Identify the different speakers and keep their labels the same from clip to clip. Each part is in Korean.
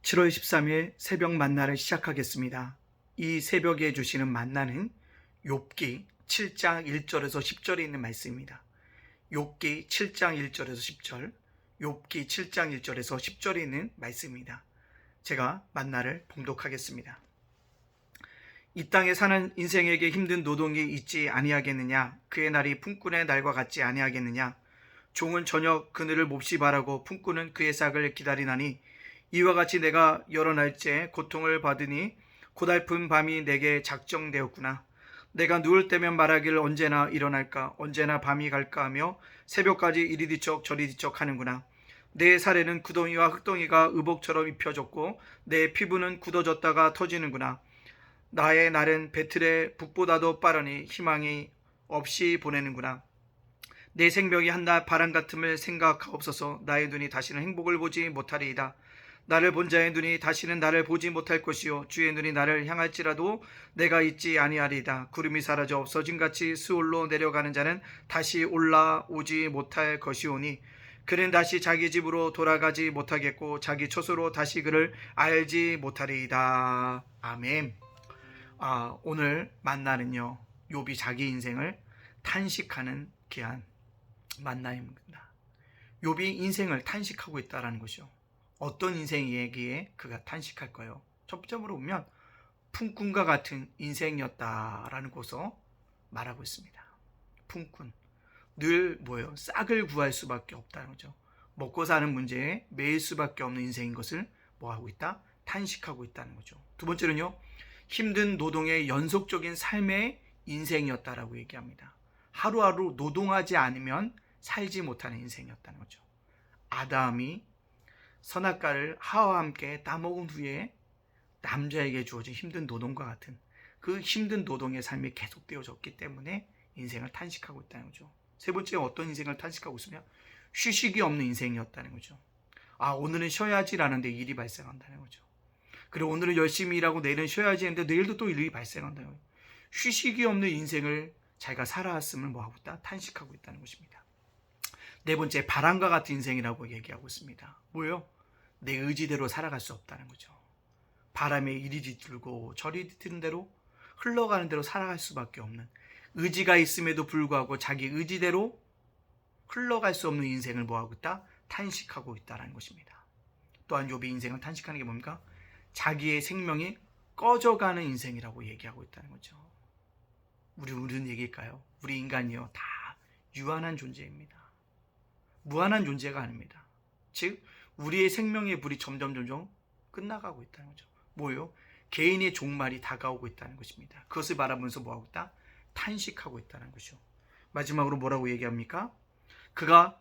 Speaker 1: 7월 13일 새벽 만나를 시작하겠습니다. 이 새벽에 주시는 만나는 욥기 7장 1절에서 10절에 있는 말씀입니다. 욥기 7장 1절에서 10절, 욥기 7장 1절에서 10절에 있는 말씀입니다. 제가 만나를 봉독하겠습니다. 이 땅에 사는 인생에게 힘든 노동이 있지 아니하겠느냐? 그의 날이 품꾼의 날과 같지 아니하겠느냐? 종은 저녁 그늘을 몹시 바라고 품꾼은 그의 싹을 기다리나니 이와 같이 내가 여러 날째 고통을 받으니 고달픈 밤이 내게 작정되었구나. 내가 누울 때면 말하기를 언제나 일어날까, 언제나 밤이 갈까 하며 새벽까지 이리 뒤척 저리 뒤척 하는구나. 내 살에는 구덩이와 흙덩이가 의복처럼 입혀졌고 내 피부는 굳어졌다가 터지는구나. 나의 날은 배틀의 북보다도 빠르니 희망이 없이 보내는구나. 내 생명이 한낱 바람 같음을 생각하옵소서. 나의 눈이 다시는 행복을 보지 못하리이다. 나를 본 자의 눈이 다시는 나를 보지 못할 것이요 주의 눈이 나를 향할지라도 내가 있지 아니하리이다. 구름이 사라져 없어짐같이 수올로 내려가는 자는 다시 올라오지 못할 것이오니 그는 다시 자기 집으로 돌아가지 못하겠고 자기 처소로 다시 그를 알지 못하리이다. 아멘. 오늘 만나는요, 욥이 자기 인생을 탄식하는 귀한 만나입니다. 욥이 인생을 탄식하고 있다는 것이죠. 어떤 인생이기에 그가 탄식할까요? 첫 번째로 보면 품꾼과 같은 인생이었다라는 것을 말하고 있습니다. 품꾼, 늘 싹을 구할 수밖에 없다는 거죠. 먹고 사는 문제에 매일 수밖에 없는 인생인 것을 뭐하고 있다? 탄식하고 있다는 거죠. 두 번째는요, 힘든 노동의 연속적인 삶의 인생이었다라고 얘기합니다. 하루하루 노동하지 않으면 살지 못하는 인생이었다는 거죠. 아담이 선악과를 하와와 함께 따먹은 후에 남자에게 주어진 힘든 노동과 같은 그 힘든 노동의 삶이 계속되어졌기 때문에 인생을 탄식하고 있다는 거죠. 세 번째, 어떤 인생을 탄식하고 있으면 휴식이 없는 인생이었다는 거죠. 오늘은 쉬어야지라는데 일이 발생한다는 거죠. 그리고 오늘은 열심히 일하고 내일은 쉬어야지 했는데 내일도 또 일이 발생한다는 거예요. 휴식이 없는 인생을 자기가 살아왔음을 뭐하고 있다? 탄식하고 있다는 것입니다. 네 번째, 바람과 같은 인생이라고 얘기하고 있습니다. 뭐예요? 내 의지대로 살아갈 수 없다는 거죠. 바람에 이리 뒤틀고 저리 뒤트는 대로 흘러가는 대로 살아갈 수밖에 없는, 의지가 있음에도 불구하고 자기 의지대로 흘러갈 수 없는 인생을 뭐하고 있다? 탄식하고 있다는 것입니다. 또한 욥이 인생을 탄식하는 게 뭡니까? 자기의 생명이 꺼져가는 인생이라고 얘기하고 있다는 거죠. 우리는 얘기일까요? 우리 인간이요, 다 유한한 존재입니다. 무한한 존재가 아닙니다. 즉 우리의 생명의 불이 점점 끝나가고 있다는 거죠. 뭐예요? 개인의 종말이 다가오고 있다는 것입니다. 그것을 바라보면서 뭐하고 있다? 탄식하고 있다는 것이죠. 마지막으로 뭐라고 얘기합니까? 그가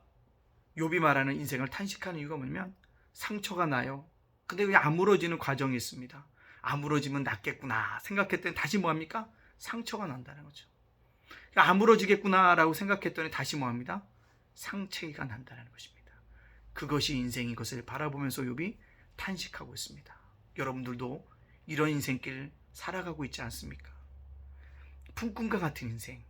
Speaker 1: 욥이 말하는 인생을 탄식하는 이유가 뭐냐면 상처가 나요. 근데 그게 아물어지는 과정이 있습니다. 아물어지면 낫겠구나 생각했더니 다시 뭐합니까? 상처가 난다는 거죠. 아물어지겠구나라고 생각했더니 다시 뭐합니다? 상처가 난다는 것입니다. 그것이 인생인 것을 바라보면서 욥이 탄식하고 있습니다. 여러분들도 이런 인생길 살아가고 있지 않습니까? 품꾼과 같은 인생,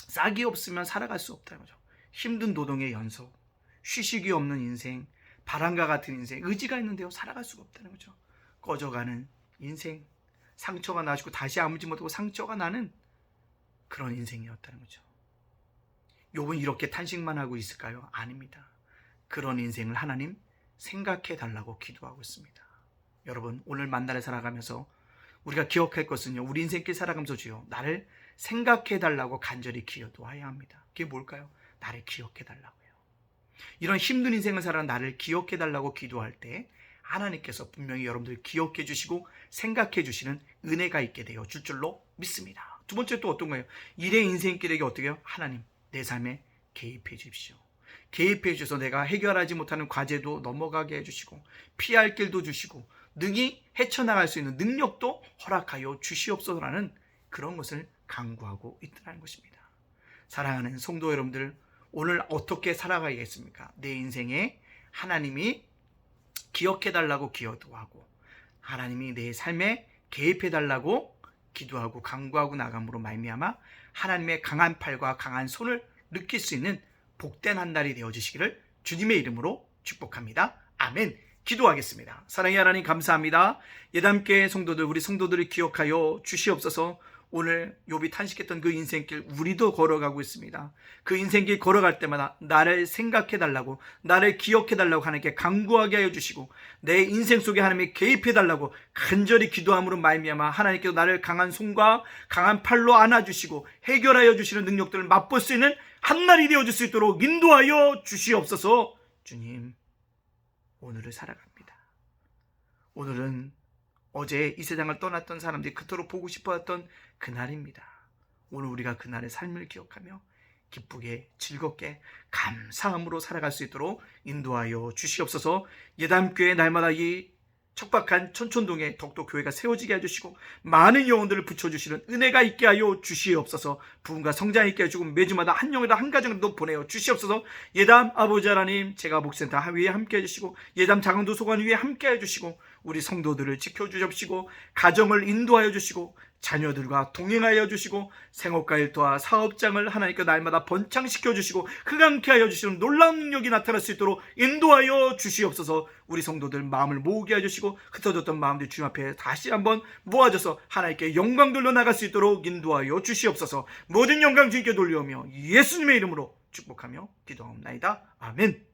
Speaker 1: 싹이 없으면 살아갈 수 없다는 거죠. 힘든 노동의 연속, 휴식이 없는 인생, 바람과 같은 인생, 의지가 있는데요 살아갈 수가 없다는 거죠. 꺼져가는 인생, 상처가 나시고 다시 아물지 못하고 상처가 나는 그런 인생이었다는 거죠. 욥은 이렇게 탄식만 하고 있을까요? 아닙니다. 그런 인생을 하나님 생각해 달라고 기도하고 있습니다. 여러분, 오늘 만나를 살아가면서 우리가 기억할 것은요, 우리 인생길 살아가면서 주여 나를 생각해 달라고 간절히 기도해야 합니다. 그게 뭘까요? 나를 기억해 달라고요. 이런 힘든 인생을 살아 나를 기억해 달라고 기도할 때 하나님께서 분명히 여러분들 기억해 주시고 생각해 주시는 은혜가 있게 되어 줄 줄로 믿습니다. 두 번째 또 어떤 거예요? 일의 인생길에게 어떻게 해요? 하나님 내 삶에 개입해 주십시오. 개입해 주셔서 내가 해결하지 못하는 과제도 넘어가게 해주시고 피할 길도 주시고 능히 헤쳐나갈 수 있는 능력도 허락하여 주시옵소서라는 그런 것을 강구하고 있다는 것입니다. 사랑하는 성도 여러분들, 오늘 어떻게 살아가야겠습니까? 내 인생에 하나님이 기억해 달라고 기도하고 하나님이 내 삶에 개입해 달라고 기도하고 강구하고 나감으로 말미암아 하나님의 강한 팔과 강한 손을 느낄 수 있는 복된 한 달이 되어주시기를 주님의 이름으로 축복합니다. 아멘. 기도하겠습니다. 사랑의 하나님 감사합니다. 예담교회 성도들, 우리 성도들을 기억하여 주시옵소서. 오늘 욥이 탄식했던 그 인생길 우리도 걸어가고 있습니다. 그 인생길 걸어갈 때마다 나를 생각해달라고, 나를 기억해달라고 하나님께 간구하게 하여 주시고, 내 인생 속에 하나님이 개입해달라고 간절히 기도함으로 말미암아 하나님께서 나를 강한 손과 강한 팔로 안아주시고 해결하여 주시는 능력들을 맛볼 수 있는 한날이 되어줄 수 있도록 인도하여 주시옵소서. 주님, 오늘을 살아갑니다. 오늘은 어제 이 세상을 떠났던 사람들이 그토록 보고 싶어했던 그날입니다. 오늘 우리가 그날의 삶을 기억하며 기쁘게 즐겁게 감사함으로 살아갈 수 있도록 인도하여 주시옵소서. 예담교회 날마다 이 척박한 천촌동에 더욱더 교회가 세워지게 해주시고 많은 영혼들을 붙여주시는 은혜가 있게 하여 주시옵소서. 부흥과 성장 있게 해주고 매주마다 한 영이라 한 가정도 보내어 주시옵소서. 예담 아버지 하나님, 제가 목센터 위에 함께 해주시고 예담 자강도서관 위에 함께 해주시고 우리 성도들을 지켜주십시고 가정을 인도하여 주시고 자녀들과 동행하여 주시고 생업과 일터와 사업장을 하나님께 날마다 번창시켜 주시고 흑암케 하여 주시는 놀라운 능력이 나타날 수 있도록 인도하여 주시옵소서. 우리 성도들 마음을 모으게 해주시고 흩어졌던 마음들 주님 앞에 다시 한번 모아져서 하나님께 영광 돌려 나갈 수 있도록 인도하여 주시옵소서. 모든 영광 주님께 돌려오며 예수님의 이름으로 축복하며 기도하옵나이다. 아멘.